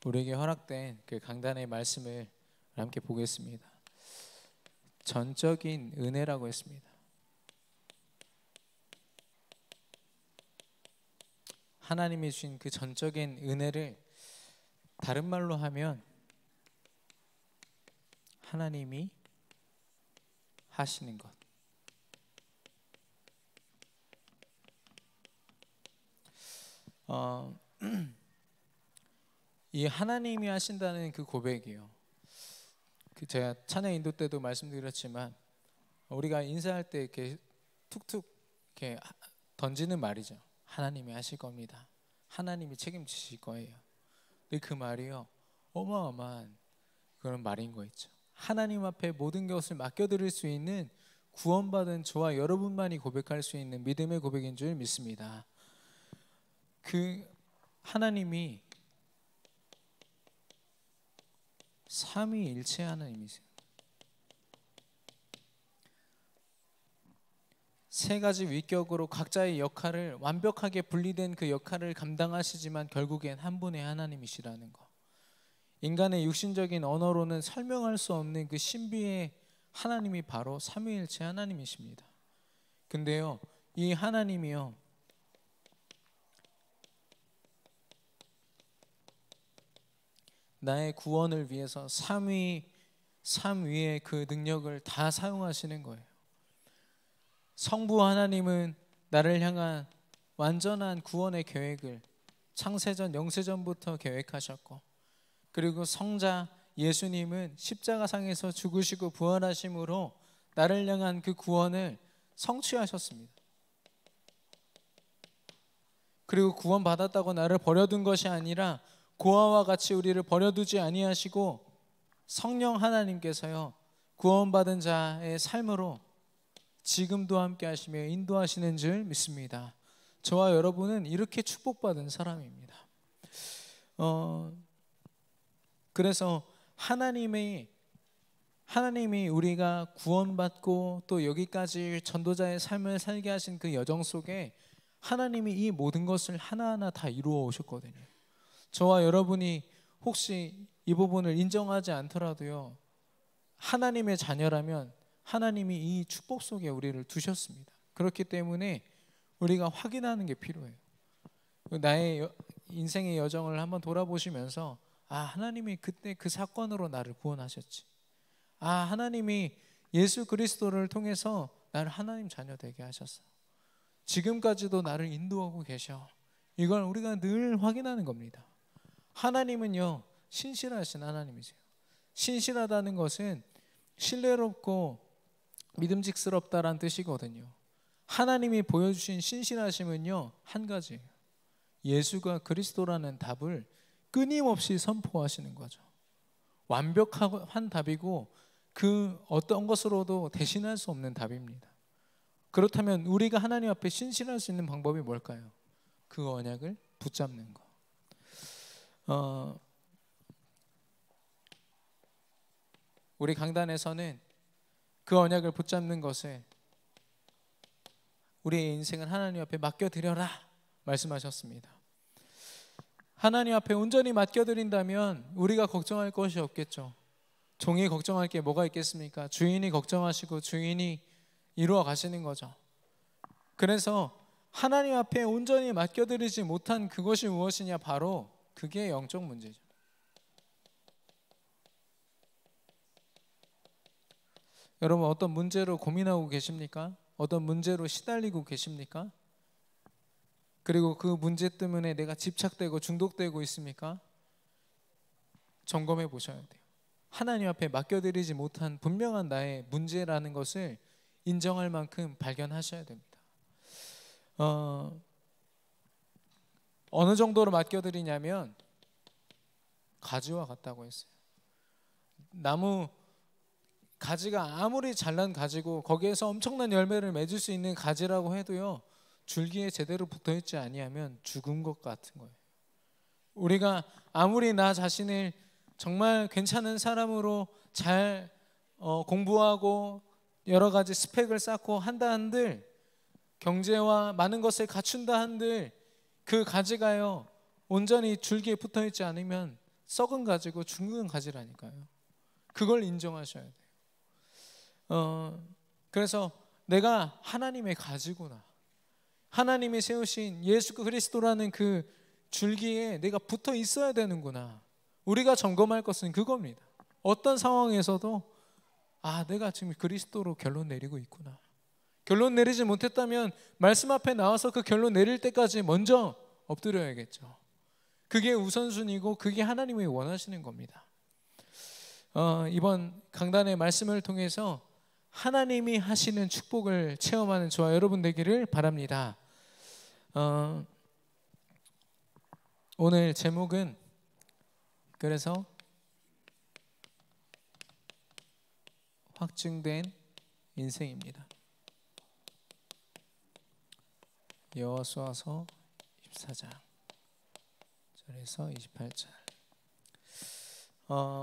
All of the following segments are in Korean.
우리에게 허락된 그 강단의 말씀을 함께 보겠습니다. 전적인 은혜라고 했습니다. 하나님이 주신 그 전적인 은혜를 다른 말로 하면 하나님이 하시는 것. 이 하나님이 하신다는 그 고백이요. 제가 찬양 인도 때도 말씀드렸지만 우리가 인사할 때 이렇게 툭툭 이렇게 던지는 말이죠. 하나님이 하실 겁니다. 하나님이 책임지실 거예요. 근데 그 말이요, 어마어마한 그런 말인 거 있죠. 하나님 앞에 모든 것을 맡겨드릴 수 있는 구원받은 저와 여러분만이 고백할 수 있는 믿음의 고백인 줄 믿습니다. 그 하나님이 삼위일체 하나님이세요. 세 가지 위격으로 각자의 역할을 완벽하게 분리된 그 역할을 감당하시지만 결국엔 한 분의 하나님이시라는 거. 인간의 육신적인 언어로는 설명할 수 없는 그 신비의 하나님이 바로 삼위일체 하나님이십니다. 근데요, 이 하나님이요, 나의 구원을 위해서 삶 위에 그 능력을 다 사용하시는 거예요. 성부 하나님은 나를 향한 완전한 구원의 계획을 창세전 영세전부터 계획하셨고, 그리고 성자 예수님은 십자가상에서 죽으시고 부활하심으로 나를 향한 그 구원을 성취하셨습니다. 그리고 구원받았다고 나를 버려둔 것이 아니라 고아와 같이 우리를 버려두지 아니하시고 성령 하나님께서요, 구원받은 자의 삶으로 지금도 함께 하시며 인도하시는 줄 믿습니다. 저와 여러분은 이렇게 축복받은 사람입니다. 그래서 하나님이 우리가 구원받고 또 여기까지 전도자의 삶을 살게 하신 그 여정 속에 하나님이 이 모든 것을 하나하나 다 이루어 오셨거든요. 저와 여러분이 혹시 이 부분을 인정하지 않더라도요, 하나님의 자녀라면 하나님이 이 축복 속에 우리를 두셨습니다. 그렇기 때문에 우리가 확인하는 게 필요해요. 나의 인생의 여정을 한번 돌아보시면서, 하나님이 그때 그 사건으로 나를 구원하셨지. 하나님이 예수 그리스도를 통해서 나를 하나님 자녀 되게 하셨어. 지금까지도 나를 인도하고 계셔. 이걸 우리가 늘 확인하는 겁니다. 하나님은요, 신실하신 하나님이세요. 신실하다는 것은 신뢰롭고 믿음직스럽다라는 뜻이거든요. 하나님이 보여주신 신실하심은요, 한 가지예요. 예수가 그리스도라는 답을 끊임없이 선포하시는 거죠. 완벽한 답이고 그 어떤 것으로도 대신할 수 없는 답입니다. 그렇다면 우리가 하나님 앞에 신실할 수 있는 방법이 뭘까요? 그 언약을 붙잡는 거. 우리 강단에서는 그 언약을 붙잡는 것을 우리의 인생은 하나님 앞에 맡겨드려라 말씀하셨습니다. 하나님 앞에 온전히 맡겨드린다면 우리가 걱정할 것이 없겠죠. 종이 걱정할 게 뭐가 있겠습니까? 주인이 걱정하시고 주인이 이루어 가시는 거죠. 그래서 하나님 앞에 온전히 맡겨드리지 못한 그것이 무엇이냐? 바로 그게 영적 문제죠. 여러분, 어떤 문제로 고민하고 계십니까? 어떤 문제로 시달리고 계십니까? 그리고 그 문제 때문에 내가 집착되고 중독되고 있습니까? 점검해 보셔야 돼요. 하나님 앞에 맡겨드리지 못한 분명한 나의 문제라는 것을 인정할 만큼 발견하셔야 됩니다. 어느 정도로 맡겨드리냐면 가지와 같다고 했어요. 나무 가지가 아무리 잘난 가지고 거기에서 엄청난 열매를 맺을 수 있는 가지라고 해도요, 줄기에 제대로 붙어있지 아니하면 죽은 것 같은 거예요. 우리가 아무리 나 자신을 정말 괜찮은 사람으로 잘 공부하고 여러 가지 스펙을 쌓고 한다 한들, 경제와 많은 것을 갖춘다 한들 그 가지가요 온전히 줄기에 붙어있지 않으면 썩은 가지고 죽은 가지라니까요. 그걸 인정하셔야 돼요. 그래서 내가 하나님의 가지구나. 하나님이 세우신 예수 그리스도라는 그 줄기에 내가 붙어 있어야 되는구나. 우리가 점검할 것은 그겁니다. 어떤 상황에서도 내가 지금 그리스도로 결론 내리고 있구나. 결론 내리지 못했다면 말씀 앞에 나와서 그 결론 내릴 때까지 먼저 엎드려야겠죠. 그게 우선순위고 그게 하나님이 원하시는 겁니다. 이번 강단의 말씀을 통해서 하나님이 하시는 축복을 체험하는 저와 여러분 되기를 바랍니다. 오늘 제목은 그래서 확증된 인생입니다. 여호수아서 14장 절에서 28절.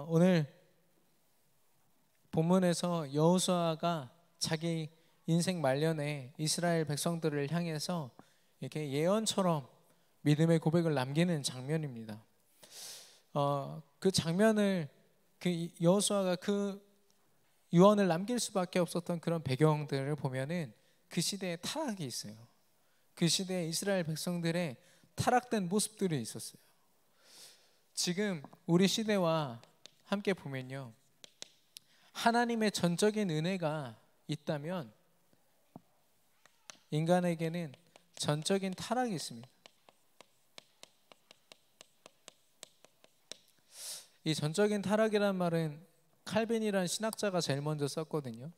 오늘 본문에서 여호수아가 자기 인생 말년에 이스라엘 백성들을 향해서 이렇게 예언처럼 믿음의 고백을 남기는 장면입니다. 그 장면을 그 여호수아가 그 유언을 남길 수밖에 없었던 그런 배경들을 보면은 그 시대에 타락이 있어요. 그 시대에 이스라엘 백성들의 타락된 모습들이 있었어요. 지금 우리 시대와 함께 보면요, 하나님의 전적인 은혜가 있다면 인간에게는 전적인 타락이 있습니다. 이 전적인 타락이란 말은 칼빈이라는 신학자가 제일 먼저 썼거든요.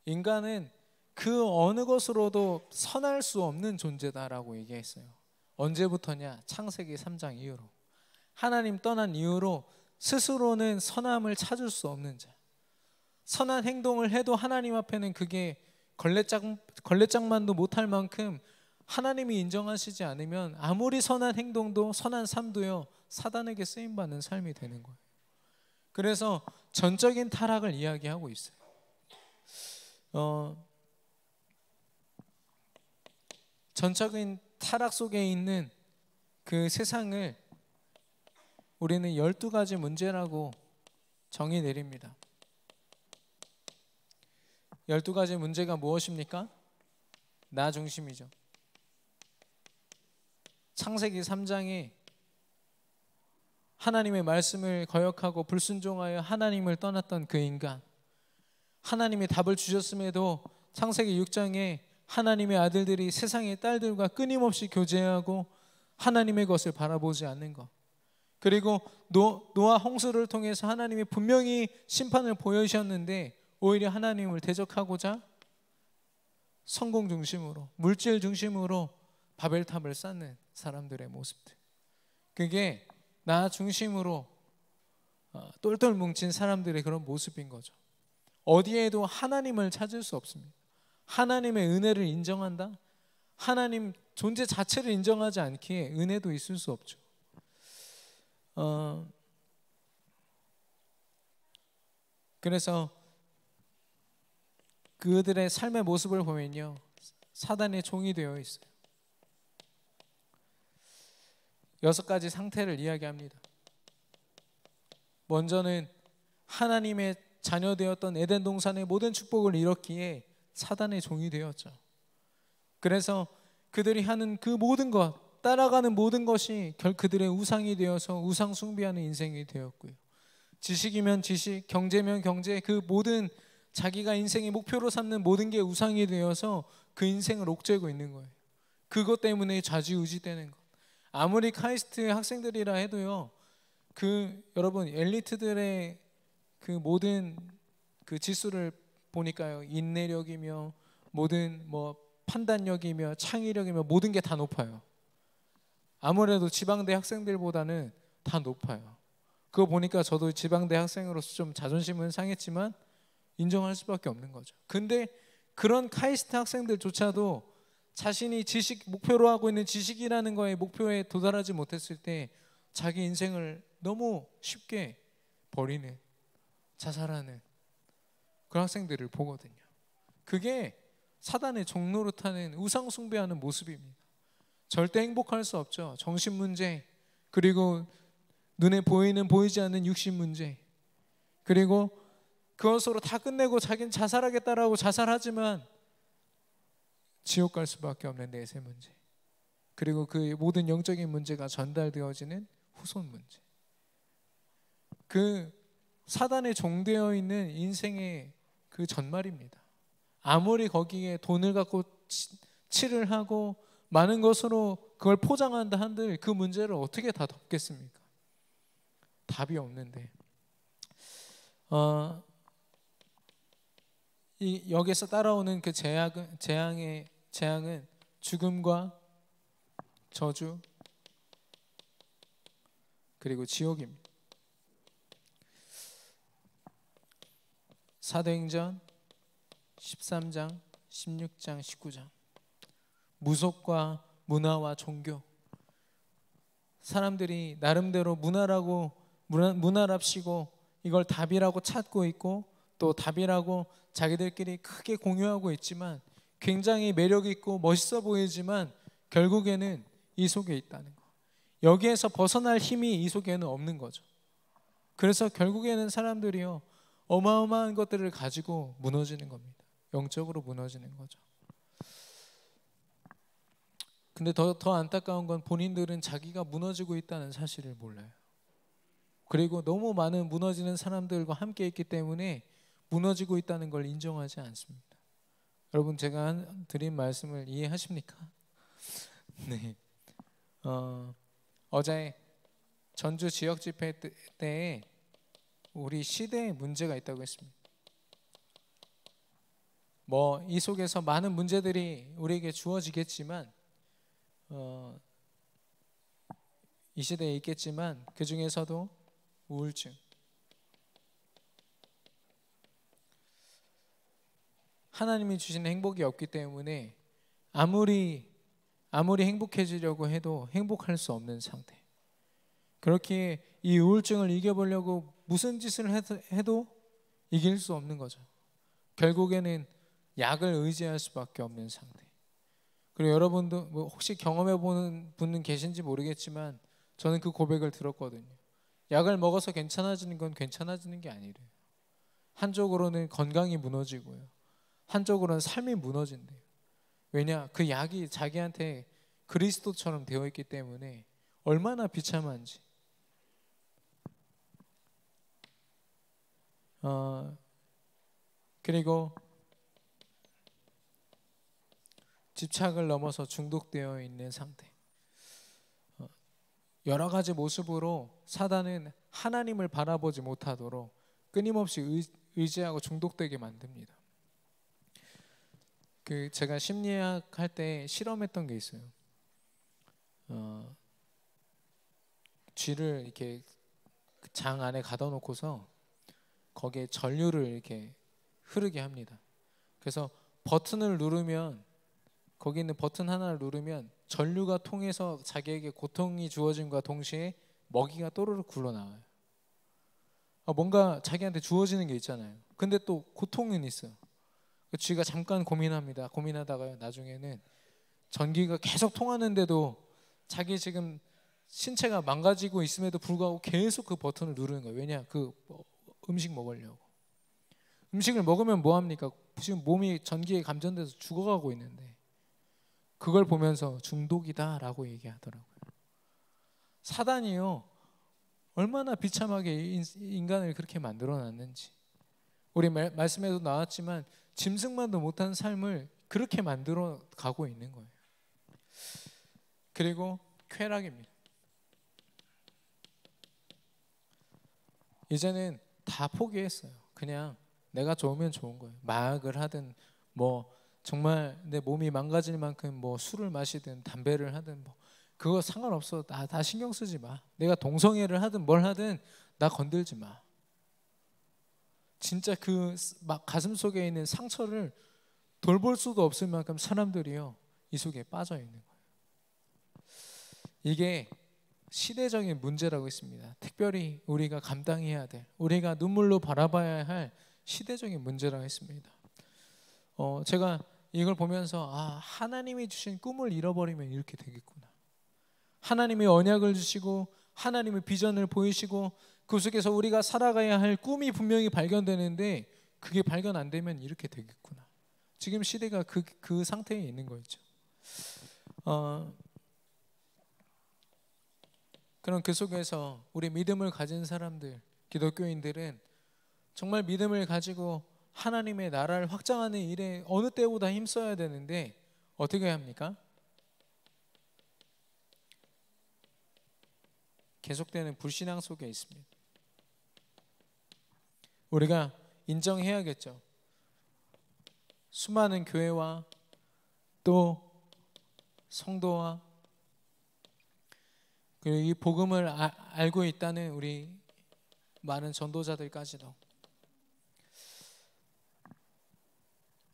인간은 그 어느 것으로도 선할 수 없는 존재다라고 얘기했어요. 언제부터냐? 창세기 3장 이후로. 하나님 떠난 이후로 스스로는 선함을 찾을 수 없는 자. 선한 행동을 해도 하나님 앞에는 그게 걸레짝만도 못할 만큼 하나님이 인정하시지 않으면 아무리 선한 행동도 선한 삶도요, 사단에게 쓰임받는 삶이 되는 거예요. 그래서 전적인 타락을 이야기하고 있어요. 전적인 타락 속에 있는 그 세상을 우리는 12가지 문제라고 정의 내립니다. 12가지 문제가 무엇입니까? 나 중심이죠. 창세기 3장에 하나님의 말씀을 거역하고 불순종하여 하나님을 떠났던 그 인간, 하나님이 답을 주셨음에도 창세기 6장에 하나님의 아들들이 세상의 딸들과 끊임없이 교제하고 하나님의 것을 바라보지 않는 것, 그리고 노아 홍수를 통해서 하나님이 분명히 심판을 보여주셨는데 오히려 하나님을 대적하고자 성공 중심으로, 물질 중심으로 바벨탑을 쌓는 사람들의 모습들, 그게 나 중심으로 똘똘 뭉친 사람들의 그런 모습인 거죠. 어디에도 하나님을 찾을 수 없습니다. 하나님의 은혜를 인정한다? 하나님 존재 자체를 인정하지 않기에 은혜도 있을 수 없죠. 그래서 그들의 삶의 모습을 보면요, 사단의 종이 되어 있어요. 6가지 상태를 이야기합니다. 먼저는 하나님의 자녀되었던 에덴 동산의 모든 축복을 잃었기에 사단의 종이 되었죠. 그래서 그들이 하는 그 모든 것, 따라가는 모든 것이 그들의 우상이 되어서 우상 숭배하는 인생이 되었고요. 지식이면 지식, 경제면 경제, 그 모든 자기가 인생의 목표로 삼는 모든 게 우상이 되어서 그 인생을 옥죄고 있는 거예요. 그것 때문에 좌지우지되는 것. 아무리 카이스트 학생들이라 해도요, 여러분 엘리트들의 그 모든 그 지수를 보니까요, 인내력이며 모든 판단력이며 창의력이며 모든 게 다 높아요. 아무래도 지방대 학생들보다는 다 높아요. 그거 보니까 저도 지방대 학생으로서 좀 자존심은 상했지만 인정할 수밖에 없는 거죠. 근데 그런 카이스트 학생들조차도 자신이 목표로 하고 있는 지식이라는 거에 목표에 도달하지 못했을 때 자기 인생을 너무 쉽게 버리는, 자살하는 그런 학생들을 보거든요. 그게 사단의 종노릇하는 우상 숭배하는 모습입니다. 절대 행복할 수 없죠. 정신 문제, 그리고 눈에 보이는 보이지 않는 육신 문제, 그리고 그것으로 다 끝내고 자기는 자살하겠다라고 자살하지만 지옥 갈 수밖에 없는 내세 문제, 그리고 그 모든 영적인 문제가 전달되어지는 후손 문제, 그 사단에 종되어 있는 인생의 그 전말입니다. 아무리 거기에 돈을 갖고 칠을 하고 많은 것으로 그걸 포장한다 한들 그 문제를 어떻게 다 덮겠습니까? 답이 없는데 여기서 따라오는 그 재앙은 죽음과 저주 그리고 지옥입니다. 사도행전 13장, 16장, 19장, 무속과 문화와 종교, 사람들이 나름대로 문화랍시고 이걸 답이라고 찾고 있고 또 답이라고 자기들끼리 크게 공유하고 있지만 굉장히 매력 있고 멋있어 보이지만 결국에는 이 속에 있다는 거, 여기에서 벗어날 힘이 이 속에는 없는 거죠. 그래서 결국에는 사람들이요 어마어마한 것들을 가지고 무너지는 겁니다. 영적으로 무너지는 거죠. 근데 더 안타까운 건 본인들은 자기가 무너지고 있다는 사실을 몰라요. 그리고 너무 많은 무너지는 사람들과 함께 있기 때문에 무너지고 있다는 걸 인정하지 않습니다. 여러분, 제가 드린 말씀을 이해하십니까? 네. 어제 전주 지역 집회 때에 우리 시대에 문제가 있다고 했습니다. 이 속에서 많은 문제들이 우리에게 주어지겠지만 이 시대에 있겠지만 그 중에서도 우울증, 하나님이 주신 행복이 없기 때문에 아무리 행복해지려고 해도 행복할 수 없는 상태, 그렇게 이 우울증을 이겨보려고 무슨 짓을 해도 이길 수 없는 거죠. 결국에는 약을 의지할 수밖에 없는 상태. 그리고 여러분도 혹시 경험해보는 분은 계신지 모르겠지만 저는 그 고백을 들었거든요. 약을 먹어서 괜찮아지는 건 괜찮아지는 게 아니래요. 한쪽으로는 건강이 무너지고요, 한쪽으로는 삶이 무너진대요. 왜냐? 그 약이 자기한테 그리스도처럼 되어 있기 때문에 얼마나 비참한지. 그리고 집착을 넘어서 중독되어 있는 상태. 여러 가지 모습으로 사단은 하나님을 바라보지 못하도록 끊임없이 의지하고 중독되게 만듭니다. 제가 심리학 할 때 실험했던 게 있어요. 쥐를 이렇게 장 안에 가둬놓고서 거기에 전류를 이렇게 흐르게 합니다. 그래서 버튼을 누르면, 거기 있는 버튼 하나를 누르면 전류가 통해서 자기에게 고통이 주어짐과 동시에 먹이가 또르륵 굴러나와요. 뭔가 자기한테 주어지는 게 있잖아요. 근데 또 고통은 있어요. 쥐가 잠깐 고민합니다. 고민하다가 나중에는 전기가 계속 통하는데도 자기 지금 신체가 망가지고 있음에도 불구하고 계속 그 버튼을 누르는 거예요. 왜냐? 음식 먹으려고. 음식을 먹으면 뭐합니까? 지금 몸이 전기에 감전돼서 죽어가고 있는데 그걸 보면서 중독이다라고 얘기하더라고요. 사단이요 얼마나 비참하게 인간을 그렇게 만들어놨는지. 우리 말씀에도 나왔지만 짐승만도 못한 삶을 그렇게 만들어 가고 있는 거예요. 그리고 쾌락입니다. 이제는 다 포기했어요. 그냥 내가 좋으면 좋은 거예요. 마약을 하든 정말 내 몸이 망가질 만큼 술을 마시든 담배를 하든 그거 상관없어. 다 신경 쓰지 마. 내가 동성애를 하든 뭘 하든 나 건들지 마. 진짜 막 가슴 속에 있는 상처를 돌볼 수도 없을 만큼 사람들이요 이 속에 빠져 있는 거예요. 이게 시대적인 문제라고 했습니다. 특별히 우리가 감당해야 될, 우리가 눈물로 바라봐야 할 시대적인 문제라고 했습니다. 제가 이걸 보면서 하나님이 주신 꿈을 잃어버리면 이렇게 되겠구나. 하나님이 언약을 주시고 하나님의 비전을 보이시고 그 속에서 우리가 살아가야 할 꿈이 분명히 발견되는데 그게 발견 안 되면 이렇게 되겠구나. 지금 시대가 그 상태에 있는 거죠. 그럼 그 속에서 우리 믿음을 가진 사람들, 기독교인들은 정말 믿음을 가지고 하나님의 나라를 확장하는 일에 어느 때보다 힘써야 되는데 어떻게 합니까? 계속되는 불신앙 속에 있습니다. 우리가 인정해야겠죠. 수많은 교회와 또 성도와 그리고 이 복음을 알고 있다는 우리 많은 전도자들까지도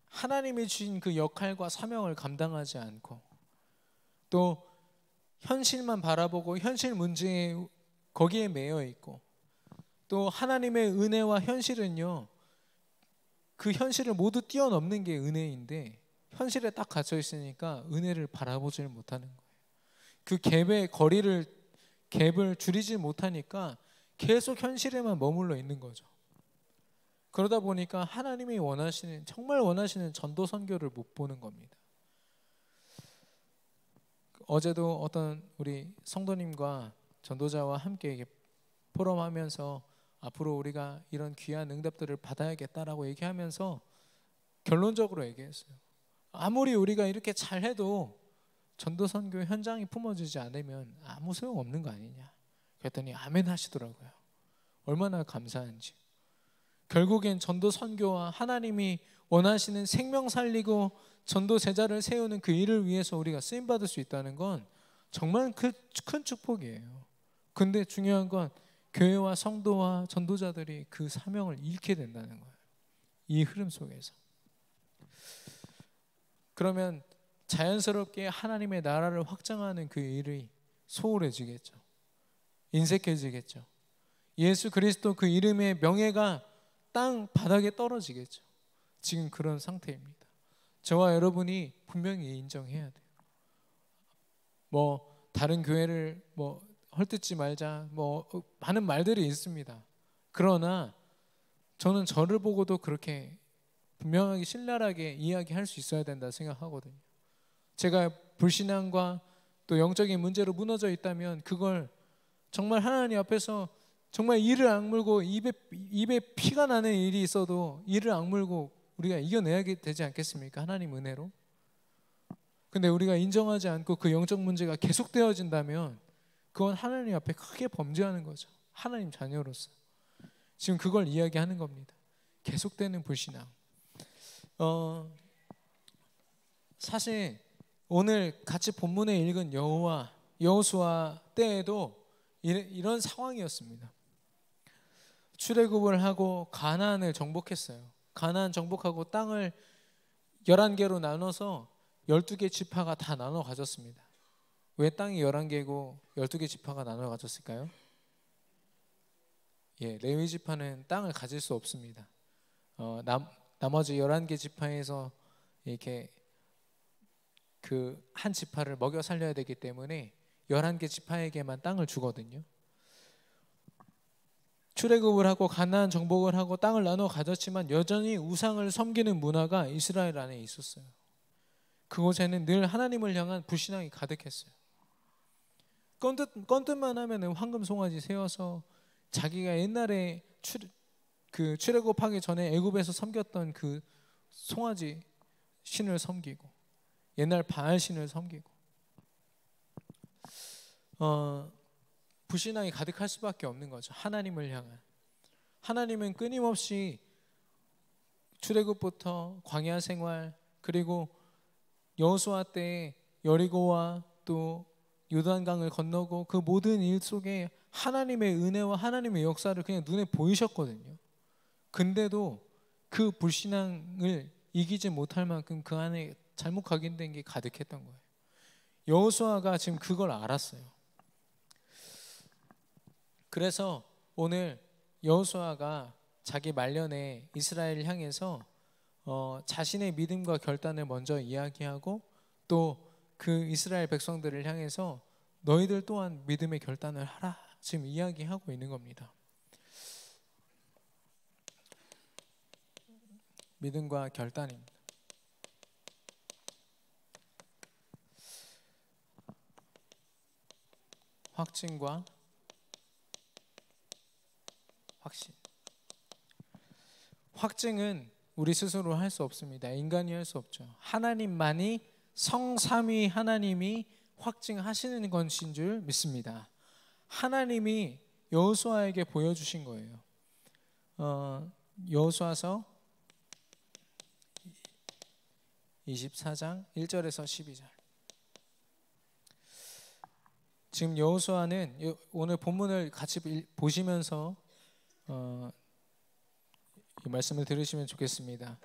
하나님이 주신 그 역할과 사명을 감당하지 않고 또 현실만 바라보고 현실 문제에 거기에 매여 있고 또 하나님의 은혜와 현실은요, 그 현실을 모두 뛰어넘는 게 은혜인데 현실에 딱 갇혀 있으니까 은혜를 바라보질 못하는 거예요. 그 갭을 줄이지 못하니까 계속 현실에만 머물러 있는 거죠. 그러다 보니까 하나님이 정말 원하시는 전도 선교를 못 보는 겁니다. 어제도 어떤 우리 성도님과 전도자와 함께 포럼하면서 앞으로 우리가 이런 귀한 응답들을 받아야겠다라고 얘기하면서 결론적으로 얘기했어요. 아무리 우리가 이렇게 잘해도 전도 선교 현장이 품어지지 않으면 아무 소용없는 거 아니냐. 그랬더니 아멘 하시더라고요. 얼마나 감사한지. 결국엔 전도 선교와 하나님이 원하시는 생명 살리고 전도 제자를 세우는 그 일을 위해서 우리가 쓰임 받을 수 있다는 건 정말 큰 축복이에요. 근데 중요한 건 교회와 성도와 전도자들이 그 사명을 잃게 된다는 거예요. 이 흐름 속에서. 그러면 자연스럽게 하나님의 나라를 확장하는 그 일이 소홀해지겠죠. 인색해지겠죠. 예수 그리스도 그 이름의 명예가 땅 바닥에 떨어지겠죠. 지금 그런 상태입니다. 저와 여러분이 분명히 인정해야 돼요. 다른 교회를 헐뜯지 말자 많은 말들이 있습니다. 그러나 저는 저를 보고도 그렇게 분명하게 신랄하게 이야기할 수 있어야 된다 생각하거든요. 제가 불신앙과 또 영적인 문제로 무너져 있다면 그걸 정말 하나님 앞에서 정말 이를 악물고 입에 피가 나는 일이 있어도 이를 악물고 우리가 이겨내야 되지 않겠습니까? 하나님 은혜로. 근데 우리가 인정하지 않고 그 영적 문제가 계속되어진다면 그건 하나님 앞에 크게 범죄하는 거죠. 하나님 자녀로서. 지금 그걸 이야기하는 겁니다. 계속되는 불신앙. 사실 오늘 같이 본문에 읽은 여호수아 때에도 이런 상황이었습니다. 출애굽을 하고 가나안을 정복했어요. 가나안 정복하고 땅을 11개로 나눠서 12개 지파가 다 나눠 가졌습니다. 왜 땅이 11개고 12개 지파가 나눠 가졌을까요? 레위 지파는 땅을 가질 수 없습니다. 나머지 11개 지파에서 이렇게 그 한 지파를 먹여 살려야 되기 때문에 11개 지파에게만 땅을 주거든요. 출애굽을 하고 가나안 정복을 하고 땅을 나눠 가졌지만 여전히 우상을 섬기는 문화가 이스라엘 안에 있었어요. 그곳에는 늘 하나님을 향한 불신앙이 가득했어요. 건뜻만 하면은 황금 송아지 세워서 자기가 옛날에 출애굽하기 전에 애굽에서 섬겼던 그 송아지 신을 섬기고 옛날 바알 신을 섬기고 불신앙이 가득할 수밖에 없는 거죠. 하나님을 향한. 하나님은 끊임없이 출애굽부터 광야 생활 그리고 여호수아 때 여리고와 또 요단강을 건너고 그 모든 일 속에 하나님의 은혜와 하나님의 역사를 그냥 눈에 보이셨거든요. 근데도 그 불신앙을 이기지 못할 만큼 그 안에 잘못 각인된 게 가득했던 거예요. 여호수아가 지금 그걸 알았어요. 그래서 오늘 여호수아가 자기 말년에 이스라엘을 향해서 자신의 믿음과 결단을 먼저 이야기하고 또 그 이스라엘 백성들을 향해서 너희들 또한 믿음의 결단을 하라 지금 이야기하고 있는 겁니다. 믿음과 결단입니다. 확증과 확신. 확증은 우리 스스로 할 수 없습니다. 인간이 할 수 없죠. 하나님만이 성삼위 하나님이 확증하시는 것인 줄 믿습니다. 하나님이 여호수아에게 보여주신 거예요. 여호수아서 24장 1절에서 12절. 지금 여호수아는 오늘 본문을 같이 보시면서 이 말씀을 들으시면 좋겠습니다.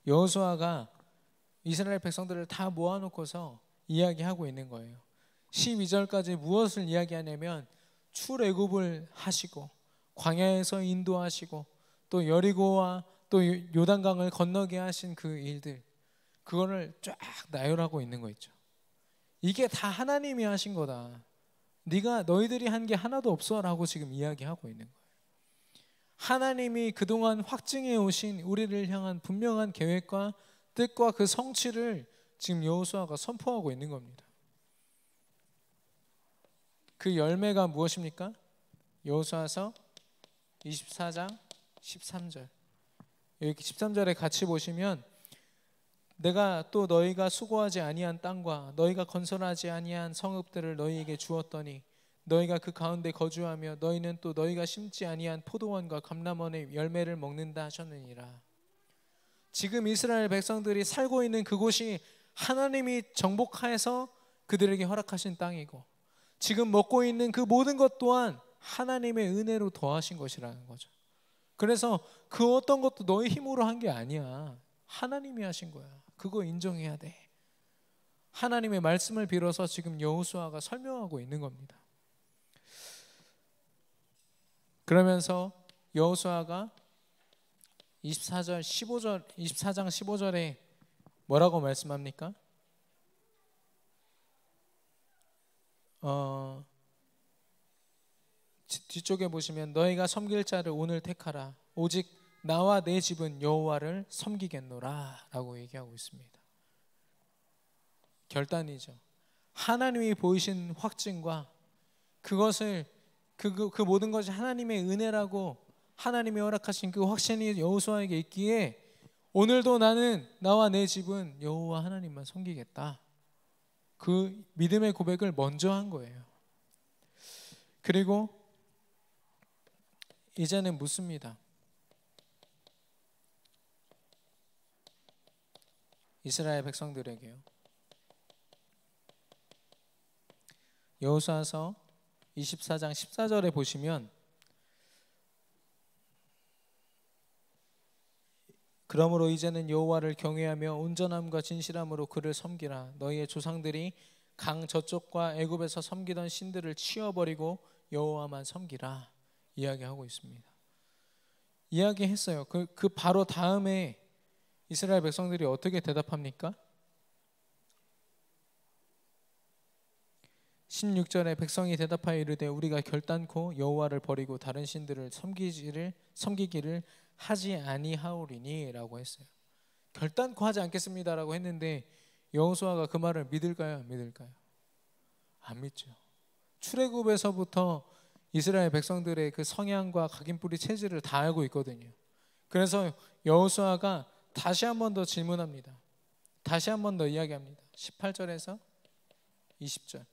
여호수아가 이스라엘 백성들을 다 모아놓고서 이야기하고 있는 거예요. 12절까지 무엇을 이야기하냐면 출애굽을 하시고 광야에서 인도하시고 또 여리고와 또 요단강을 건너게 하신 그 일들, 그거를 쫙 나열하고 있는 거 있죠. 이게 다 하나님이 하신 거다. 너희들이 한 게 하나도 없어라고 지금 이야기하고 있는 거예요. 하나님이 그동안 확증해 오신 우리를 향한 분명한 계획과 뜻과 그 성취를 지금 여호수아가 선포하고 있는 겁니다. 그 열매가 무엇입니까? 여호수아서 24장 13절. 여기 13절에 같이 보시면 내가 또 너희가 수고하지 아니한 땅과 너희가 건설하지 아니한 성읍들을 너희에게 주었더니 너희가 그 가운데 거주하며 너희는 또 너희가 심지 아니한 포도원과 감람원의 열매를 먹는다 하셨느니라. 지금 이스라엘 백성들이 살고 있는 그곳이 하나님이 정복하여서 그들에게 허락하신 땅이고 지금 먹고 있는 그 모든 것 또한 하나님의 은혜로 더하신 것이라는 거죠. 그래서 그 어떤 것도 너희 힘으로 한 게 아니야. 하나님이 하신 거야. 그거 인정해야 돼. 하나님의 말씀을 빌어서 지금 여호수아가 설명하고 있는 겁니다. 그러면서 여호수아가 24장 15절에 뭐라고 말씀합니까? 뒤쪽에 보시면 너희가 섬길 자를 오늘 택하라. 오직 나와 내 집은 여호와를 섬기겠노라 라고 얘기하고 있습니다. 결단이죠. 하나님이 보이신 확증과 그것을 그 모든 것이 하나님의 은혜라고 하나님이 허락하신 그 확신이 여호수아에게 있기에 오늘도 나는 나와 내 집은 여호와 하나님만 섬기겠다. 그 믿음의 고백을 먼저 한 거예요. 그리고 이제는 묻습니다. 이스라엘 백성들에게요. 여호수아서 24장 14절에 보시면 그러므로 이제는 여호와를 경외하며 온전함과 진실함으로 그를 섬기라. 너희의 조상들이 강 저쪽과 애굽에서 섬기던 신들을 치워버리고 여호와만 섬기라. 이야기하고 있습니다. 이야기했어요. 그 바로 다음에 이스라엘 백성들이 어떻게 대답합니까? 16절에 백성이 대답하여 이르되 우리가 결단코 여호와를 버리고 다른 신들을 섬기기를 하지 아니하오리니 라고 했어요. 결단코 하지 않겠습니다라고 했는데 여호수아가 그 말을 믿을까요? 안 믿을까요? 안 믿죠. 출애굽에서부터 이스라엘 백성들의 그 성향과 각인뿌리 체질을 다 알고 있거든요. 그래서 여호수아가 다시 한 번 더 질문합니다. 다시 한 번 더 이야기합니다. 18절에서 20절.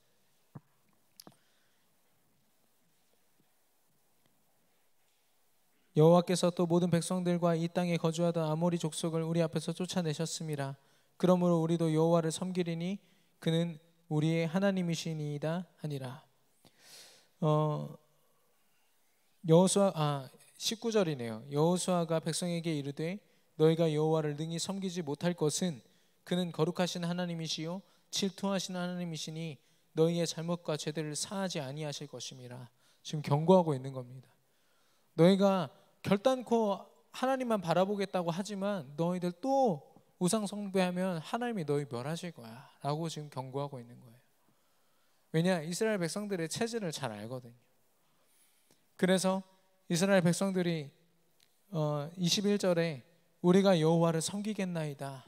여호와께서 또 모든 백성들과 이 땅에 거주하던 아모리 족속을 우리 앞에서 쫓아내셨음이라. 그러므로 우리도 여호와를 섬기리니 그는 우리의 하나님이시니이다 하니라. 19절이네요. 여호수아가 백성에게 이르되 너희가 여호와를 능히 섬기지 못할 것은 그는 거룩하신 하나님이시요 질투하신 하나님이시니 너희의 잘못과 죄들을 사하지 아니하실 것임이라. 지금 경고하고 있는 겁니다. 너희가 결단코 하나님만 바라보겠다고 하지만 너희들 또 우상 숭배하면 하나님이 너희 멸하실 거야 라고 지금 경고하고 있는 거예요. 왜냐? 이스라엘 백성들의 체질을 잘 알거든요. 그래서 이스라엘 백성들이 21절에 우리가 여호와를 섬기겠나이다.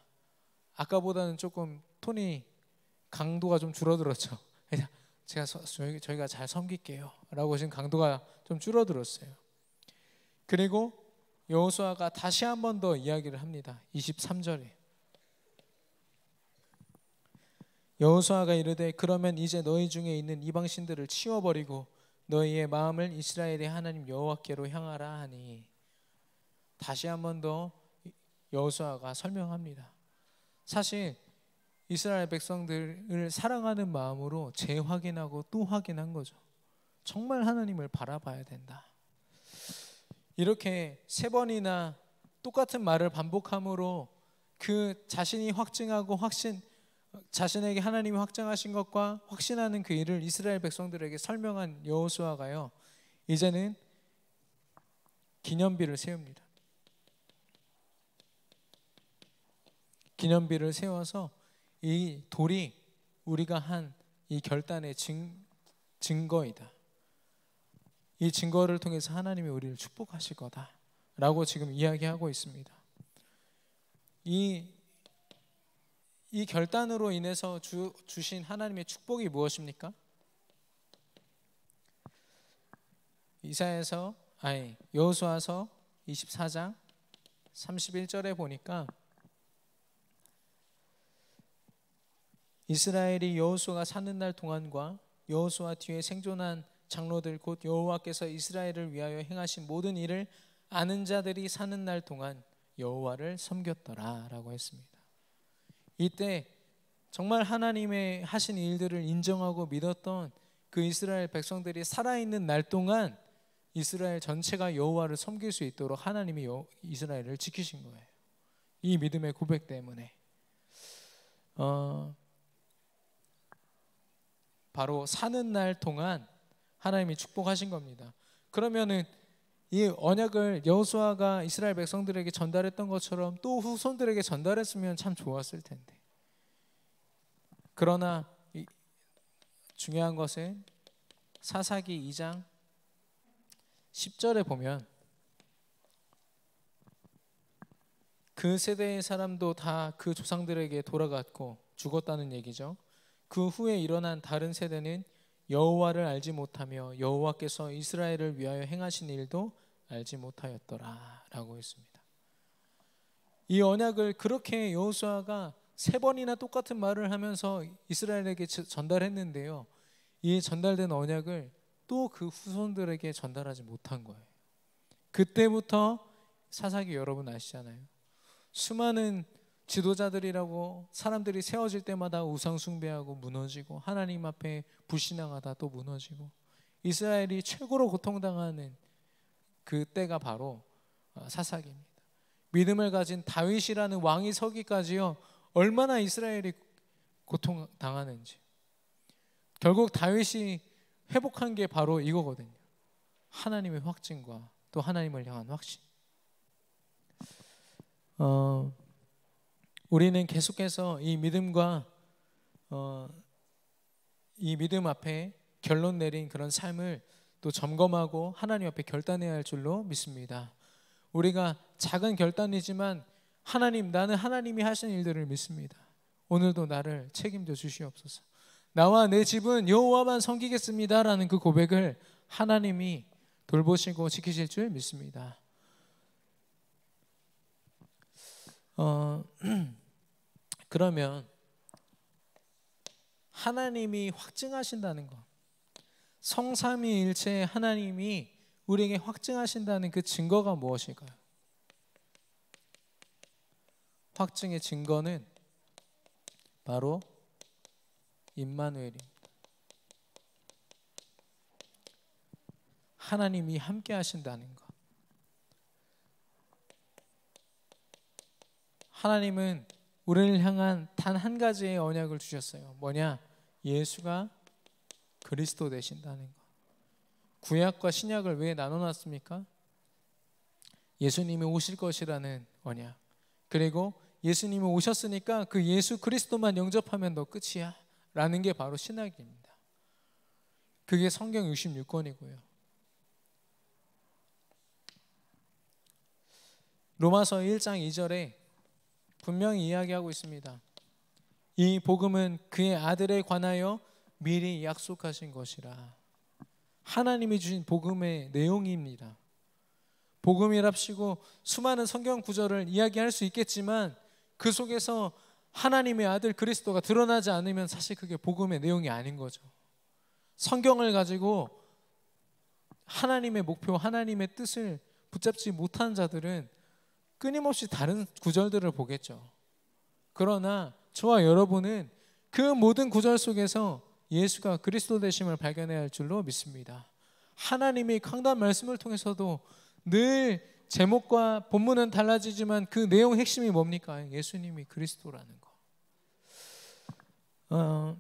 아까보다는 조금 톤이 강도가 좀 줄어들었죠. 저희가 잘 섬길게요 라고 지금 강도가 좀 줄어들었어요. 그리고 여호수아가 다시 한 번 더 이야기를 합니다. 23절에 여호수아가 이르되 그러면 이제 너희 중에 있는 이방 신들을 치워버리고 너희의 마음을 이스라엘의 하나님 여호와께로 향하라 하니, 다시 한 번 더 여호수아가 설명합니다. 사실 이스라엘 백성들을 사랑하는 마음으로 재확인하고 또 확인한 거죠. 정말 하나님을 바라봐야 된다. 이렇게 세 번이나 똑같은 말을 반복함으로 그 자신이 확증하고 자신에게 하나님이 확증하신 것과 확신하는 그 일을 이스라엘 백성들에게 설명한 여호수아가요, 이제는 기념비를 세웁니다. 기념비를 세워서 이 돌이 우리가 한 이 결단의 증거이다. 이 증거를 통해서 하나님이 우리를 축복하실 거다라고 지금 이야기하고 있습니다. 이 결단으로 인해서 주신 하나님의 축복이 무엇입니까? 여호수아서 24장 31절에 보니까 이스라엘이 여호수아가 사는 날 동안과 여호수아 뒤에 생존한 장로들 곧 여호와께서 이스라엘을 위하여 행하신 모든 일을 아는 자들이 사는 날 동안 여호와를 섬겼더라 라고 했습니다. 이때 정말 하나님의 하신 일들을 인정하고 믿었던 그 이스라엘 백성들이 살아있는 날 동안 이스라엘 전체가 여호와를 섬길 수 있도록 하나님이 이스라엘을 지키신 거예요. 이 믿음의 고백 때문에 바로 사는 날 동안 하나님이 축복하신 겁니다. 그러면은 이 언약을 여호수아가 이스라엘 백성들에게 전달했던 것처럼 또 후손들에게 전달했으면 참 좋았을 텐데, 그러나 중요한 것은 사사기 2장 10절에 보면 그 세대의 사람도 다 그 조상들에게 돌아갔고 죽었다는 얘기죠. 그 후에 일어난 다른 세대는 여호와를 알지 못하며 여호와께서 이스라엘을 위하여 행하신 일도 알지 못하였더라 라고 했습니다. 이 언약을 그렇게 여호수아가 세 번이나 똑같은 말을 하면서 이스라엘에게 전달했는데요, 이 전달된 언약을 또 그 후손들에게 전달하지 못한 거예요. 그때부터 사사기 여러분 아시잖아요. 수많은 지도자들이라고 사람들이 세워질 때마다 우상 숭배하고 무너지고 하나님 앞에 불신앙하다 또 무너지고 이스라엘이 최고로 고통당하는 그 때가 바로 사사기입니다. 믿음을 가진 다윗이라는 왕이 서기까지요, 얼마나 이스라엘이 고통당하는지. 결국 다윗이 회복한 게 바로 이거거든요. 하나님의 확증과 또 하나님을 향한 확신. 우리는 계속해서 이 믿음과 이 믿음 앞에 결론 내린 그런 삶을 또 점검하고 하나님 앞에 결단해야 할 줄로 믿습니다. 우리가 작은 결단이지만 나는 하나님이 하신 일들을 믿습니다. 오늘도 나를 책임져 주시옵소서. 나와 내 집은 여호와만 섬기겠습니다라는 그 고백을 하나님이 돌보시고 지키실 줄 믿습니다. 그러면 하나님이 확증하신다는 것, 성삼위일체 하나님이 우리에게 확증하신다는 그 증거가 무엇일까요? 확증의 증거는 바로 임마누엘입니다. 하나님이 함께 하신다는 것. 하나님은 우리를 향한 단 한 가지의 언약을 주셨어요. 뭐냐? 예수가 그리스도 되신다는 것. 구약과 신약을 왜 나눠놨습니까? 예수님이 오실 것이라는 언약, 그리고 예수님이 오셨으니까 그 예수 그리스도만 영접하면 너 끝이야 라는 게 바로 신약입니다. 그게 성경 66권이고요. 로마서 1장 2절에 분명히 이야기하고 있습니다. 이 복음은 그의 아들에 관하여 미리 약속하신 것이라. 하나님이 주신 복음의 내용입니다. 복음이랍시고 수많은 성경 구절을 이야기할 수 있겠지만 그 속에서 하나님의 아들 그리스도가 드러나지 않으면 사실 그게 복음의 내용이 아닌 거죠. 성경을 가지고 하나님의 목표, 하나님의 뜻을 붙잡지 못한 자들은 끊임없이 다른 구절들을 보겠죠. 그러나 저와 여러분은 그 모든 구절 속에서 예수가 그리스도 되심을 발견해야 할 줄로 믿습니다. 하나님의 강단 말씀을 통해서도 늘 제목과 본문은 달라지지만 그 내용 핵심이 뭡니까? 예수님이 그리스도라는 거.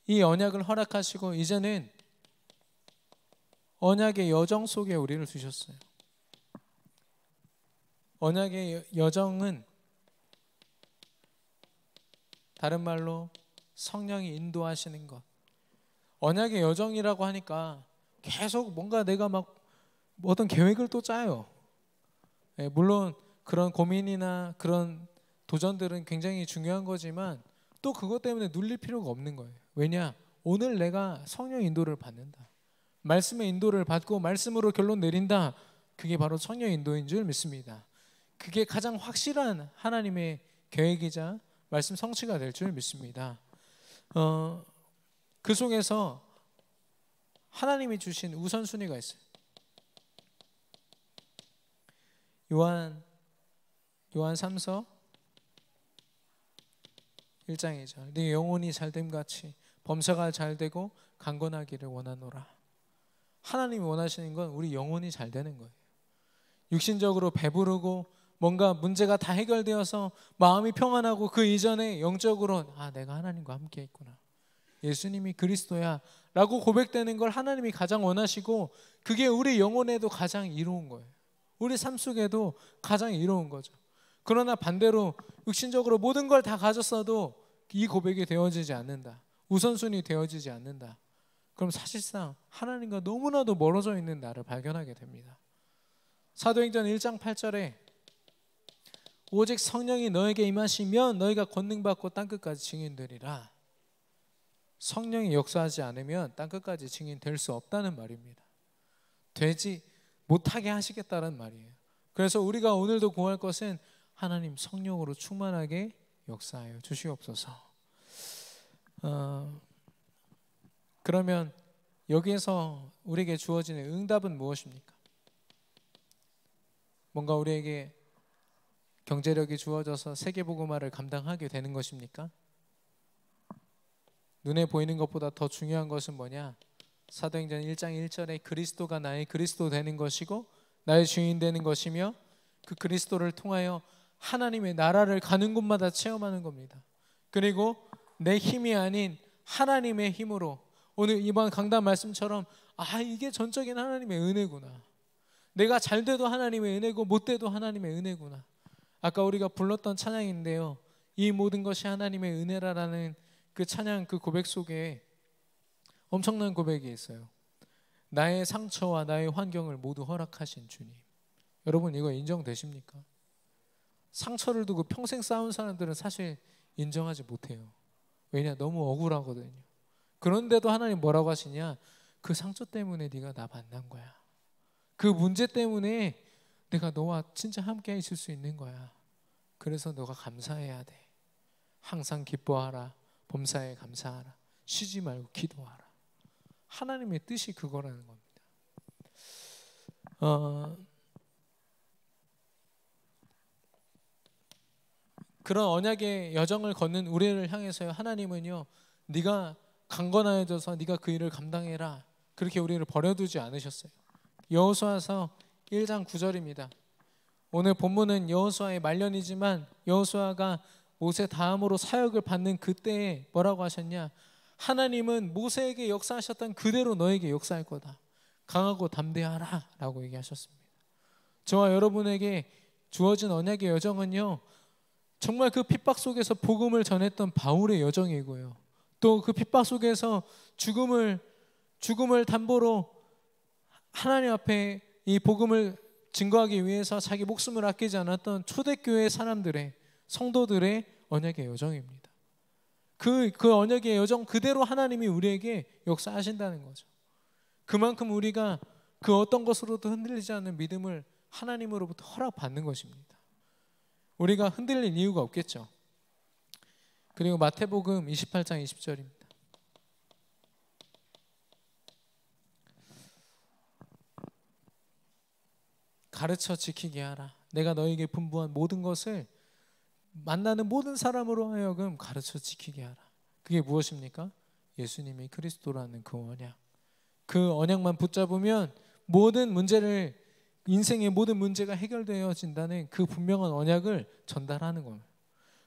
이 언약을 허락하시고 이제는 언약의 여정 속에 우리를 두셨어요. 언약의 여정은 다른 말로 성령이 인도하시는 것. 언약의 여정이라고 하니까 계속 뭔가 내가 막 어떤 계획을 또 짜요. 물론 그런 고민이나 그런 도전들은 굉장히 중요한 거지만 또 그것 때문에 눌릴 필요가 없는 거예요. 왜냐? 오늘 내가 성령 인도를 받는다. 말씀의 인도를 받고 말씀으로 결론 내린다. 그게 바로 성령 인도인 줄 믿습니다. 그게 가장 확실한 하나님의 계획이자 말씀 성취가 될 줄 믿습니다. 그 속에서 하나님이 주신 우선순위가 있어요. 요한 3서 1장 2절 네 영혼이 잘됨 같이 범사가 잘되고 강건하기를 원하노라. 하나님이 원하시는 건 우리 영혼이 잘 되는 거예요. 육신적으로 배부르고 뭔가 문제가 다 해결되어서 마음이 평안하고 그 이전에 영적으로 내가 하나님과 함께 있구나. 예수님이 그리스도야 라고 고백되는 걸 하나님이 가장 원하시고 그게 우리 영혼에도 가장 이로운 거예요. 우리 삶 속에도 가장 이로운 거죠. 그러나 반대로 육신적으로 모든 걸 다 가졌어도 이 고백이 되어지지 않는다. 우선순위 되어지지 않는다. 그럼 사실상 하나님과 너무나도 멀어져 있는 나를 발견하게 됩니다. 사도행전 1장 8절에 오직 성령이 너에게 임하시면 너희가 권능받고 땅끝까지 증인되리라. 성령이 역사하지 않으면 땅끝까지 증인될 수 없다는 말입니다. 되지 못하게 하시겠다는 말이에요. 그래서 우리가 오늘도 구할 것은 하나님 성령으로 충만하게 역사하여 주시옵소서. 그러면 여기에서 우리에게 주어지는 응답은 무엇입니까? 뭔가 우리에게 경제력이 주어져서 세계복음화를 감당하게 되는 것입니까? 눈에 보이는 것보다 더 중요한 것은 뭐냐? 사도행전 1장 1절에 그리스도가 나의 그리스도 되는 것이고 나의 주인 되는 것이며 그 그리스도를 통하여 하나님의 나라를 가는 곳마다 체험하는 겁니다. 그리고 내 힘이 아닌 하나님의 힘으로 오늘 이번 강단 말씀처럼 이게 전적인 하나님의 은혜구나. 내가 잘 돼도 하나님의 은혜고 못 돼도 하나님의 은혜구나. 아까 우리가 불렀던 찬양인데요. 이 모든 것이 하나님의 은혜라라는 그 찬양 그 고백 속에 엄청난 고백이 있어요. 나의 상처와 나의 환경을 모두 허락하신 주님. 여러분 이거 인정되십니까? 상처를 두고 평생 싸운 사람들은 사실 인정하지 못해요. 왜냐? 너무 억울하거든요. 그런데도 하나님 뭐라고 하시냐? 그 상처 때문에 네가 나 만난 거야. 그 문제 때문에 내가 너와 진짜 함께 있을 수 있는 거야. 그래서 너가 감사해야 돼. 항상 기뻐하라. 범사에 감사하라. 쉬지 말고 기도하라. 하나님의 뜻이 그거라는 겁니다. 그런 언약의 여정을 걷는 우리를 향해서요. 하나님은요. 네가 강건하여져서 네가 그 일을 감당해라. 그렇게 우리를 버려두지 않으셨어요. 여호수아서 1장 9절입니다. 오늘 본문은 여호수아의 말년이지만 여호수아가 모세 다음으로 사역을 받는 그때에 뭐라고 하셨냐? 하나님은 모세에게 역사하셨던 그대로 너에게 역사할 거다. 강하고 담대하라 라고 얘기하셨습니다. 저와 여러분에게 주어진 언약의 여정은요. 정말 그 핍박 속에서 복음을 전했던 바울의 여정이고요. 또 그 핍박 속에서 죽음을 담보로 하나님 앞에 이 복음을 증거하기 위해서 자기 목숨을 아끼지 않았던 초대교회 사람들의, 성도들의 언약의 여정입니다. 그 언약의 여정 그대로 하나님이 우리에게 역사하신다는 거죠. 그만큼 우리가 그 어떤 것으로도 흔들리지 않는 믿음을 하나님으로부터 허락받는 것입니다. 우리가 흔들릴 이유가 없겠죠. 그리고 마태복음 28장 20절입니다. 가르쳐 지키게 하라. 내가 너에게 분부한 모든 것을 만나는 모든 사람으로 하여금 가르쳐 지키게 하라. 그게 무엇입니까? 예수님이 그리스도라는 그 언약. 그 언약만 붙잡으면 모든 문제를, 인생의 모든 문제가 해결되어진다는 그 분명한 언약을 전달하는 겁니다.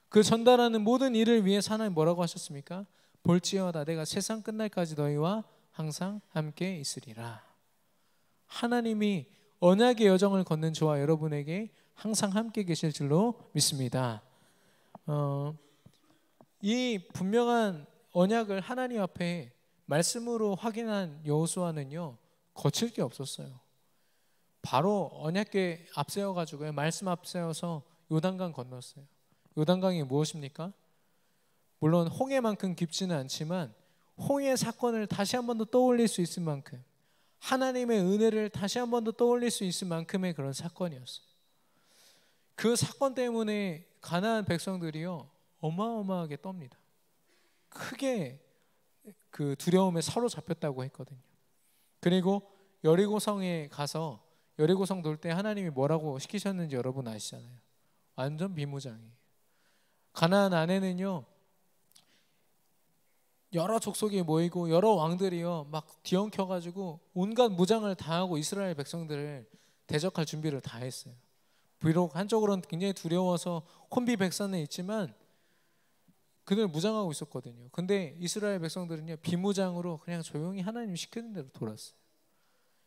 그 전달하는 모든 일을 위해서 하나님 뭐라고 하셨습니까? 볼지어다 내가 세상 끝날까지 너희와 항상 함께 있으리라. 하나님이 언약의 여정을 걷는 저와 여러분에게 항상 함께 계실 줄로 믿습니다. 이 분명한 언약을 하나님 앞에 말씀으로 확인한 여호수아는요, 거칠 게 없었어요. 바로 언약궤 앞세워가지고 말씀 앞세워서 요단강 건넜어요. 요단강이 무엇입니까? 물론 홍해만큼 깊지는 않지만 홍해 사건을 다시 한 번 더 떠올릴 수 있을 만큼, 하나님의 은혜를 다시 한 번 더 떠올릴 수 있을 만큼의 그런 사건이었어요. 그 사건 때문에 가나안 백성들이요 어마어마하게 떱니다. 크게 그 두려움에 사로잡혔다고 했거든요. 그리고 여리고성에 가서 여리고성 돌 때 하나님이 뭐라고 시키셨는지 여러분 아시잖아요. 완전 비무장이에요. 가나안 안에는요 여러 족속이 모이고 여러 왕들이요 막 뒤엉켜가지고 온갖 무장을 다 하고 이스라엘 백성들을 대적할 준비를 다 했어요. 비록 한쪽으로는 굉장히 두려워서 혼비백산에 있지만 그들 무장하고 있었거든요. 근데 이스라엘 백성들은요 비무장으로 그냥 조용히 하나님 시키는 대로 돌았어요.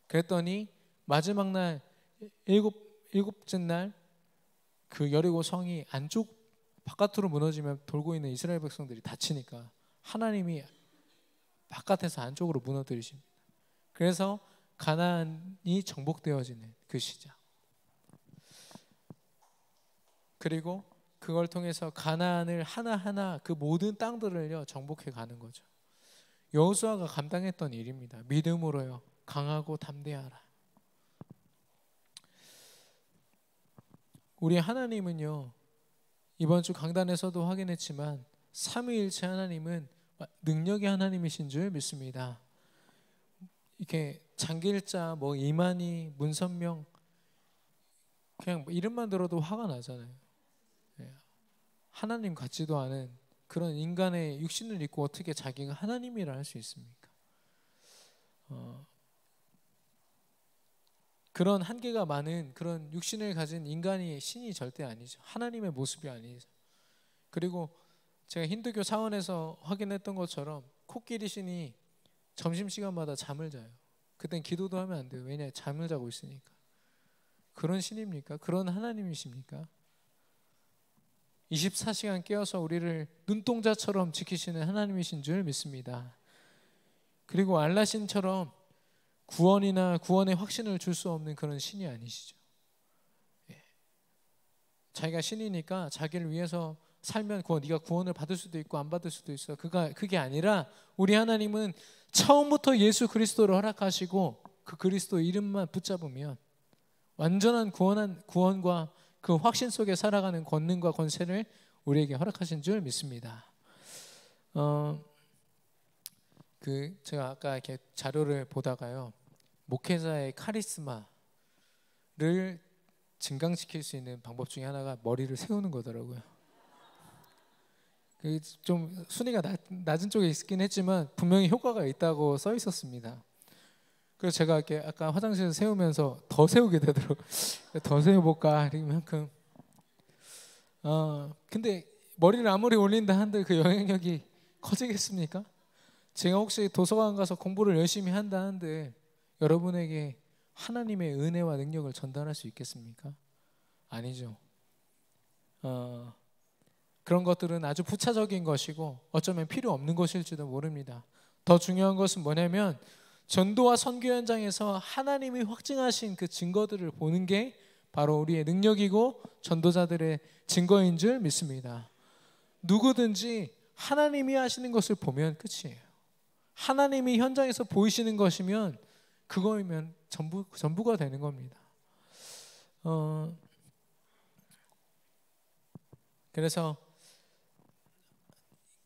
그랬더니 마지막 날 일곱째 날 그 여리고 성이 안쪽 바깥으로 무너지면 돌고 있는 이스라엘 백성들이 다치니까 하나님이 바깥에서 안쪽으로 무너뜨리십니다. 그래서 가나안이 정복되어지는 그 시작. 그리고 그걸 통해서 가나안을 하나하나 그 모든 땅들을요 정복해 가는 거죠. 여호수아가 감당했던 일입니다. 믿음으로요 강하고 담대하라. 우리 하나님은요 이번 주 강단에서도 확인했지만 삼위일체 하나님은 능력의 하나님이신 줄 믿습니다. 이렇게 장길자, 뭐 이만희, 문선명 그냥 이름만 들어도 화가 나잖아요. 하나님 같지도 않은 그런 인간의 육신을 입고 어떻게 자기가 하나님이라 할 수 있습니까? 그런 한계가 많은 그런 육신을 가진 인간이 신이 절대 아니죠. 하나님의 모습이 아니죠. 그리고 제가 힌두교 차원에서 확인했던 것처럼 코끼리 신이 점심시간마다 잠을 자요. 그땐 기도도 하면 안 돼요. 왜냐? 잠을 자고 있으니까. 그런 신입니까? 그런 하나님이십니까? 24시간 깨어서 우리를 눈동자처럼 지키시는 하나님이신 줄 믿습니다. 그리고 알라신처럼 구원이나 구원의 확신을 줄 수 없는 그런 신이 아니시죠. 자기가 신이니까 자기를 위해서 살면 네가 구원을 받을 수도 있고 안 받을 수도 있어. 그게 아니라 우리 하나님은 처음부터 예수 그리스도를 허락하시고 그 그리스도 이름만 붙잡으면 완전한 구원과 그 확신 속에 살아가는 권능과 권세를 우리에게 허락하신 줄 믿습니다. 제가 아까 이렇게 자료를 보다가요, 목회자의 카리스마를 증강시킬 수 있는 방법 중에 하나가 머리를 세우는 거더라고요. 좀 순위가 낮은 쪽에 있긴 했지만 분명히 효과가 있다고 써 있었습니다. 그래서 제가 이렇게 아까 화장실에서 세우면서 더 세우게 되더라고요. 더 세워볼까 이만큼. 근데 머리를 아무리 올린다 한들 그 영향력이 커지겠습니까? 제가 혹시 도서관 가서 공부를 열심히 한다 한들 여러분에게 하나님의 은혜와 능력을 전달할 수 있겠습니까? 아니죠. 그런 것들은 아주 부차적인 것이고 어쩌면 필요 없는 것일지도 모릅니다. 더 중요한 것은 뭐냐면 전도와 선교 현장에서 하나님이 확증하신 그 증거들을 보는 게 바로 우리의 능력이고 전도자들의 증거인 줄 믿습니다. 누구든지 하나님이 하시는 것을 보면 끝이에요. 하나님이 현장에서 보이시는 것이면 그거이면 전부가 되는 겁니다. 그래서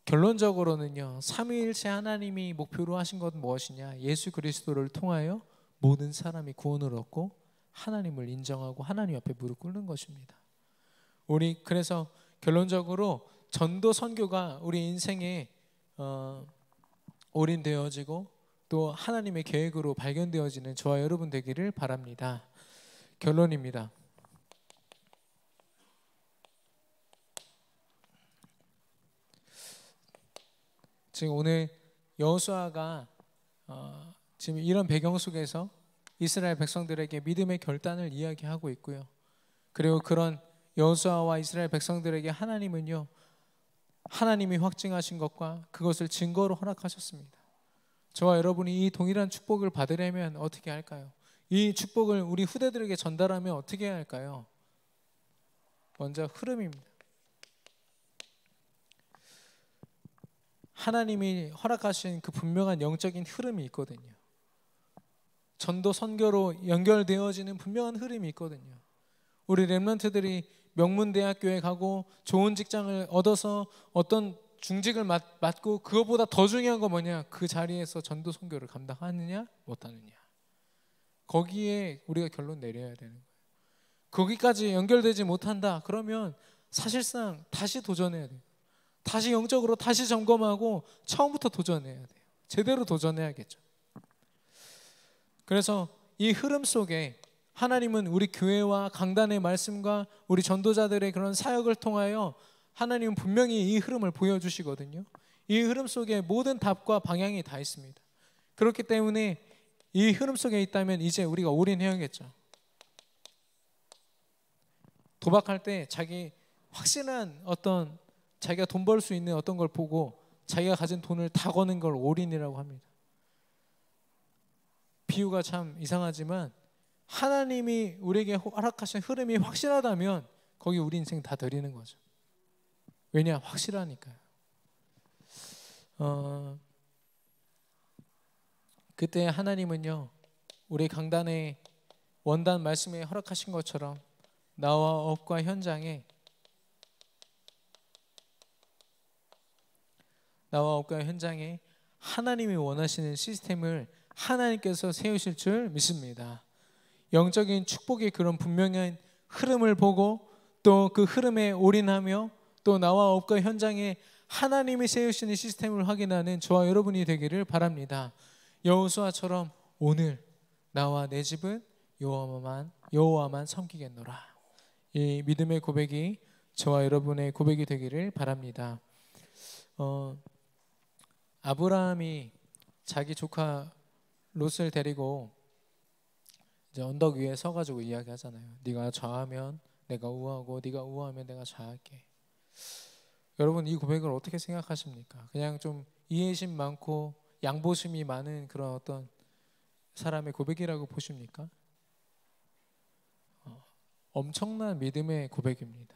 결론적으로는요, 삼위일체 하나님이 목표로 하신 것 무엇이냐? 예수 그리스도를 통하여 모든 사람이 구원을 얻고 하나님을 인정하고 하나님 앞에 무릎 꿇는 것입니다. 우리 그래서 결론적으로 전도 선교가 우리 인생에 올인되어지고 또 하나님의 계획으로 발견되어지는 저와 여러분 되기를 바랍니다. 결론입니다. 지금 오늘 여호수아가 지금 이런 배경 속에서 이스라엘 백성들에게 믿음의 결단을 이야기하고 있고요. 그리고 그런 여호수아와 이스라엘 백성들에게 하나님은요, 하나님이 확증하신 것과 그것을 증거로 허락하셨습니다. 저와 여러분이 이 동일한 축복을 받으려면 어떻게 할까요? 이 축복을 우리 후대들에게 전달하면 어떻게 해야 할까요? 먼저 흐름입니다. 하나님이 허락하신 그 분명한 영적인 흐름이 있거든요. 전도 선교로 연결되어지는 분명한 흐름이 있거든요. 우리 렘넌트들이 명문대학교에 가고 좋은 직장을 얻어서 어떤 중직을 맡고 그것보다 더 중요한 건 뭐냐? 그 자리에서 전도 선교를 감당하느냐 못하느냐. 거기에 우리가 결론 내려야 되는 거예요. 거기까지 연결되지 못한다 그러면 사실상 다시 도전해야 돼요. 다시 영적으로 다시 점검하고 처음부터 도전해야 돼요. 제대로 도전해야겠죠. 그래서 이 흐름 속에 하나님은 우리 교회와 강단의 말씀과 우리 전도자들의 그런 사역을 통하여 하나님은 분명히 이 흐름을 보여주시거든요. 이 흐름 속에 모든 답과 방향이 다 있습니다. 그렇기 때문에 이 흐름 속에 있다면 이제 우리가 올인해야겠죠. 도박할 때 자기 확실한 어떤 자기가 돈 벌 수 있는 어떤 걸 보고 자기가 가진 돈을 다 거는 걸 올인이라고 합니다. 비유가 참 이상하지만 하나님이 우리에게 허락하신 흐름이 확실하다면 거기 우리 인생 다 드리는 거죠. 왜냐? 확실하니까요. 그때 하나님은요, 우리 강단의 원단 말씀에 허락하신 것처럼 나와 업과 현장에 하나님이 원하시는 시스템을 하나님께서 세우실 줄 믿습니다. 영적인 축복의 그런 분명한 흐름을 보고 또 그 흐름에 올인하며 또 나와 업과 현장에 하나님이 세우시는 시스템을 확인하는 저와 여러분이 되기를 바랍니다. 여호수아처럼 오늘 나와 내 집은 여호와만 섬기겠노라. 이 믿음의 고백이 저와 여러분의 고백이 되기를 바랍니다. 아브라함이 자기 조카 롯을 데리고 이제 언덕 위에 서가지고 이야기하잖아요. 네가 좌하면 내가 우하고 네가 우하면 내가 좌할게. 여러분 이 고백을 어떻게 생각하십니까? 그냥 좀 이해심 많고 양보심이 많은 그런 어떤 사람의 고백이라고 보십니까? 엄청난 믿음의 고백입니다.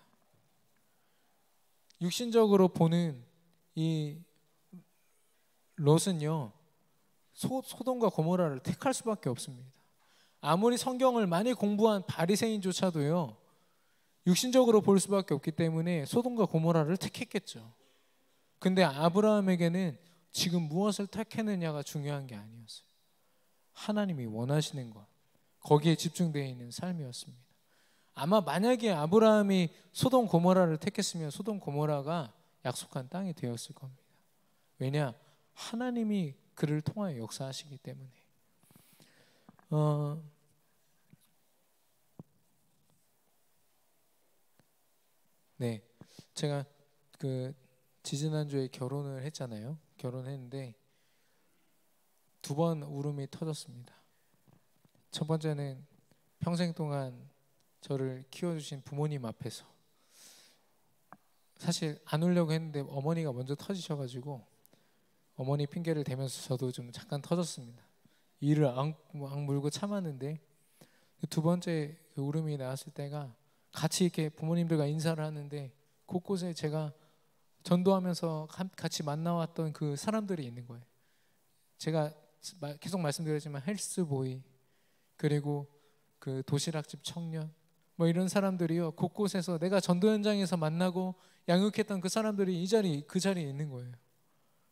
육신적으로 보는 이 롯은요, 소돔과 고모라를 택할 수밖에 없습니다. 아무리 성경을 많이 공부한 바리새인조차도요, 육신적으로 볼 수밖에 없기 때문에 소돔과 고모라를 택했겠죠. 근데 아브라함에게는 지금 무엇을 택했느냐가 중요한 게 아니었어요. 하나님이 원하시는 것, 거기에 집중되어 있는 삶이었습니다. 아마 만약에 아브라함이 소돔 고모라를 택했으면 소돔 고모라가 약속한 땅이 되었을 겁니다. 왜냐? 하나님이 그를 통하여 역사하시기 때문에. 네, 제가 그 지지난주에 결혼을 했잖아요. 결혼했는데 2번 울음이 터졌습니다. 첫 번째는 평생 동안 저를 키워주신 부모님 앞에서, 사실 안 울려고 했는데 어머니가 먼저 터지셔가지고 어머니 핑계를 대면서 저도 좀 잠깐 터졌습니다. 이를 악물고 참았는데 두 번째 그 울음이 나왔을 때가 같이 이렇게 부모님들과 인사를 하는데 곳곳에 제가 전도하면서 같이 만나왔던 그 사람들이 있는 거예요. 제가 계속 말씀드렸지만 헬스보이, 그리고 그 도시락집 청년, 뭐 이런 사람들이요, 곳곳에서 내가 전도 현장에서 만나고 양육했던 그 사람들이 그 자리에 있는 거예요.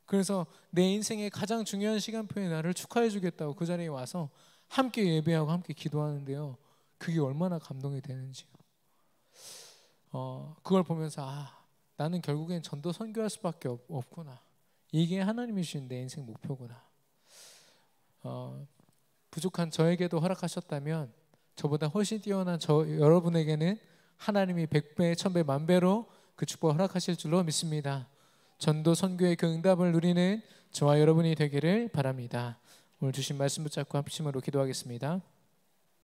그래서 내 인생의 가장 중요한 시간표에 나를 축하해 주겠다고 그 자리에 와서 함께 예배하고 함께 기도하는데요, 그게 얼마나 감동이 되는지요. 그걸 보면서 나는 결국엔 전도 선교할 수밖에 없구나. 이게 하나님이 주신 내 인생 목표구나. 부족한 저에게도 허락하셨다면 저보다 훨씬 뛰어난 여러분에게는 하나님이 100배, 1000배, 만배로 그 축복을 허락하실 줄로 믿습니다. 전도 선교의 그 응답을 누리는 저와 여러분이 되기를 바랍니다. 오늘 주신 말씀 붙잡고 합심으로 기도하겠습니다.